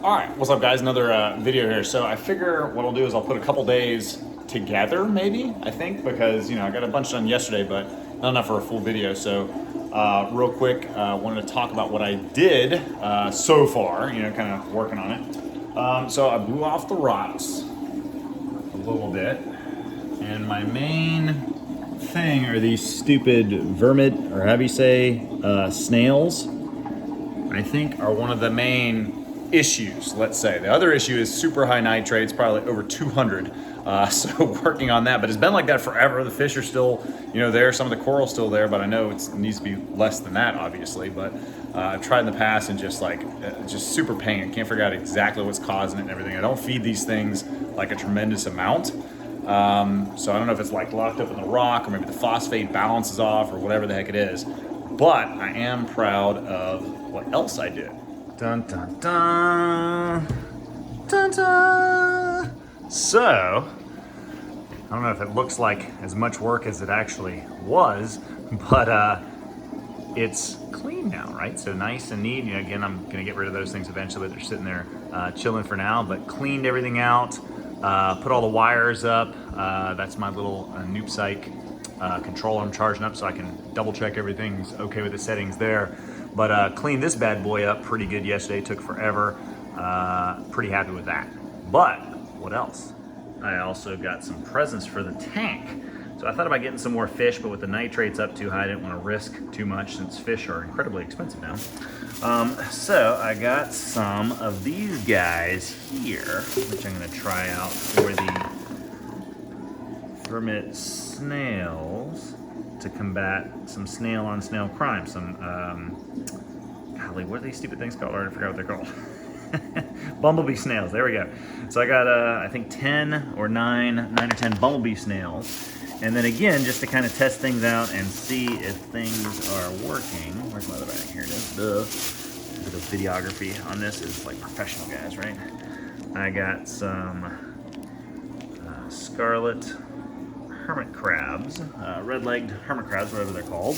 All right, what's up guys? Another video here. So I figure what I'll do is I'll put a couple days together maybe, I think, because I got a bunch done yesterday, but not enough for a full video. So real quick, wanted to talk about what I did so far, kind of working on it. So I blew off the rocks a little bit, and my main thing are these stupid vermit, or however you say, snails, I think are one of the main issues, let's say. The other issue is super high nitrates, probably over 200. So working on that, but it's been like that forever. The fish are still, there. Some of the coral's still there, but I know it needs to be less than that, obviously. But I've tried in the past and just super pain. I can't figure out exactly what's causing it and everything. I don't feed these things like a tremendous amount. So I don't know if it's like locked up in the rock, or maybe the phosphate balance is off, or whatever the heck it is. But I am proud of what else I did. Dun dun dun, dun dun. So, I don't know if it looks like as much work as it actually was, but it's clean now, right? So nice and neat. Again, I'm gonna get rid of those things eventually, but they're sitting there chilling for now, but cleaned everything out, put all the wires up. That's my little Noob Psych controller I'm charging up, so I can double check everything's okay with the settings there. But cleaned this bad boy up pretty good yesterday. Took forever. Pretty happy with that. But what else? I also got some presents for the tank. So I thought about getting some more fish, but with the nitrates up too high, I didn't want to risk too much since fish are incredibly expensive now. So I got some of these guys here, which I'm going to try out for the vermit snails, to combat some snail on snail crime. Some, golly, what are these stupid things called? I already forgot what they're called. Bumblebee snails, there we go. So I got, I think 10 or 9 or 10 bumblebee snails. And then again, just to kind of test things out and see if things are working. Where's my other bag? Here it is. A bit of videography on this is like professional guys, right? I got some scarlet hermit crabs, red-legged hermit crabs, whatever they're called,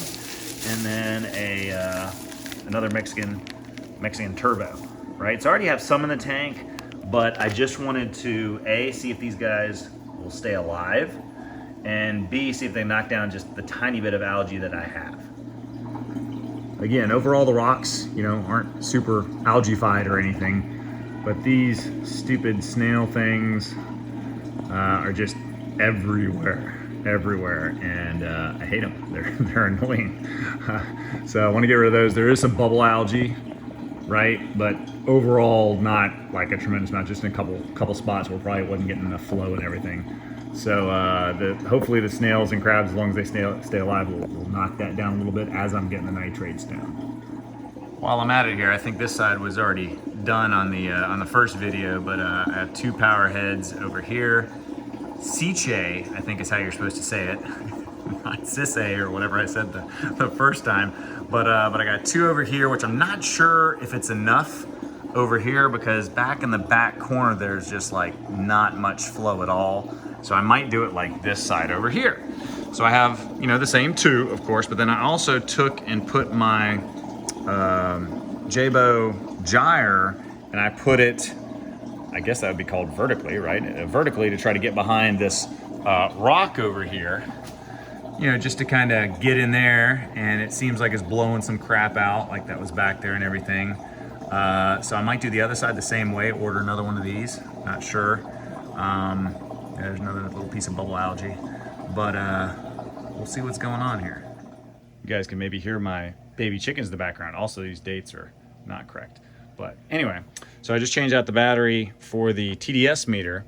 and then another Mexican turbo, right? So I already have some in the tank, but I just wanted to A, see if these guys will stay alive, and B, see if they knock down just the tiny bit of algae that I have. Again, overall the rocks, aren't super algae-fied or anything, but these stupid snail things are just everywhere, and I hate them. They're annoying. So I want to get rid of those. There is some bubble algae, right? But overall, not like a tremendous amount. Just in a couple spots where probably wasn't getting enough flow and everything. So hopefully the snails and crabs, as long as they stay alive, will knock that down a little bit as I'm getting the nitrates down. While I'm at it here, I think this side was already done on the first video, but I have 2 power heads over here. Siche, I think is how you're supposed to say it, not Sisse or whatever I said the first time. But I got 2 over here, which I'm not sure if it's enough over here, because back in the back corner there's just like not much flow at all. So I might do it like this side over here. So I have the same 2, of course, but then I also took and put my Jabo gyre, and I put it, I guess that would be called vertically, right? Vertically, to try to get behind this rock over here, just to kind of get in there, and it seems like it's blowing some crap out, like that was back there and everything. So I might do the other side the same way, order another one of these, not sure. There's another little piece of bubble algae, but we'll see what's going on here. You guys can maybe hear my baby chickens in the background. Also, these dates are not correct. But anyway, so I just changed out the battery for the TDS meter,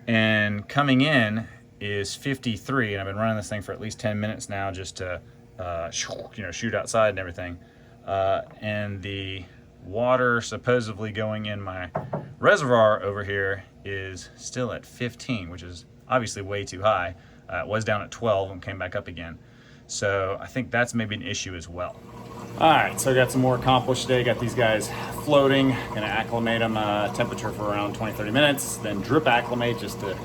and coming in is 53, and I've been running this thing for at least 10 minutes now just to shoot outside and everything. And the water supposedly going in my reservoir over here is still at 15, which is obviously way too high. It was down at 12 and came back up again. So I think that's maybe an issue as well. All right, so I got some more accomplished today. Got these guys floating, gonna acclimate them temperature for around 20-30 minutes, then drip acclimate just to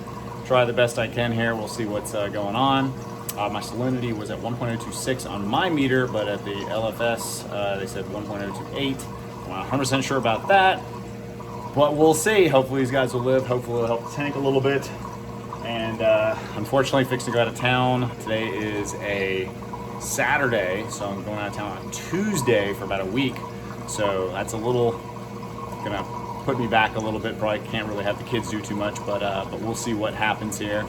try the best I can here. We'll see what's going on. My salinity was at 1.026 on my meter, but at the LFS, they said 1.028. I'm not 100% sure about that, But we'll see. Hopefully these guys will live. Hopefully it'll help the tank a little bit. And unfortunately, fixing to go out of town. Today is a Saturday, so I'm going out of town on Tuesday for about a week. So that's a little gonna put me back a little bit. Probably can't really have the kids do too much, but we'll see what happens here.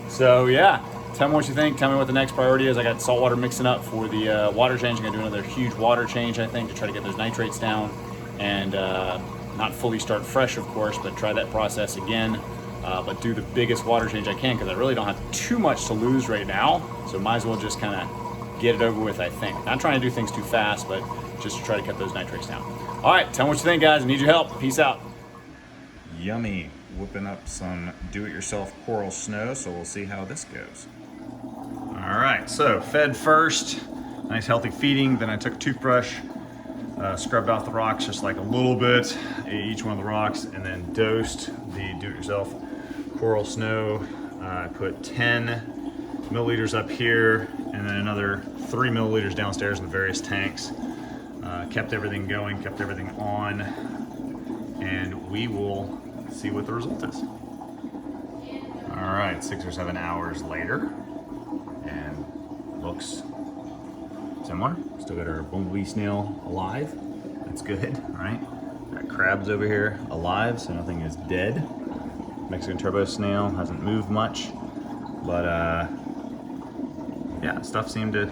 So yeah, tell me what you think. Tell me what the next priority is. I got saltwater mixing up for the water change. I'm gonna do another huge water change, I think, to try to get those nitrates down and not fully start fresh, of course, but try that process again. But do the biggest water change I can, because I really don't have too much to lose right now. So might as well just kind of get it over with, I think. Not trying to do things too fast, but just to try to cut those nitrates down. All right, tell me what you think, guys. I need your help. Peace out. Yummy. Whipping up some do-it-yourself coral snow, so we'll see how this goes. All right, so fed first. Nice healthy feeding. Then I took a toothbrush, scrubbed off the rocks just like a little bit, each one of the rocks, and then dosed the do-it-yourself coral snow. I put 10 milliliters up here and then another 3 milliliters downstairs in the various tanks. Kept everything going, kept everything on, and we will see what the result is. All right, 6 or 7 hours later, and looks similar. Still got our bumblebee snail alive. That's good, all right? Got crabs over here alive, so nothing is dead. Mexican turbo snail hasn't moved much, but yeah, stuff seemed to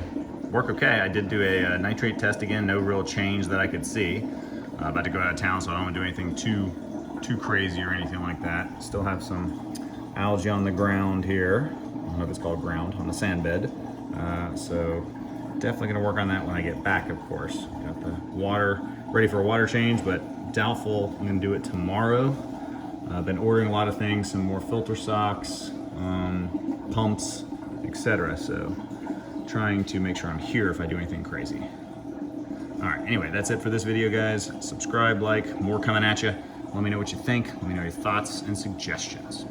work okay. I did do a nitrate test again, no real change that I could see. About to go out of town, so I don't want to do anything too crazy or anything like that. Still have some algae on the ground here. I don't know if it's called ground, on the sand bed. So definitely gonna work on that when I get back, of course. Got the water ready for a water change, but doubtful I'm gonna do it tomorrow. I've been ordering a lot of things, some more filter socks, pumps, etc. So trying to make sure I'm here if I do anything crazy. All right, anyway, that's it for this video, guys. Subscribe, like, more coming at you. Let me know what you think. Let me know your thoughts and suggestions.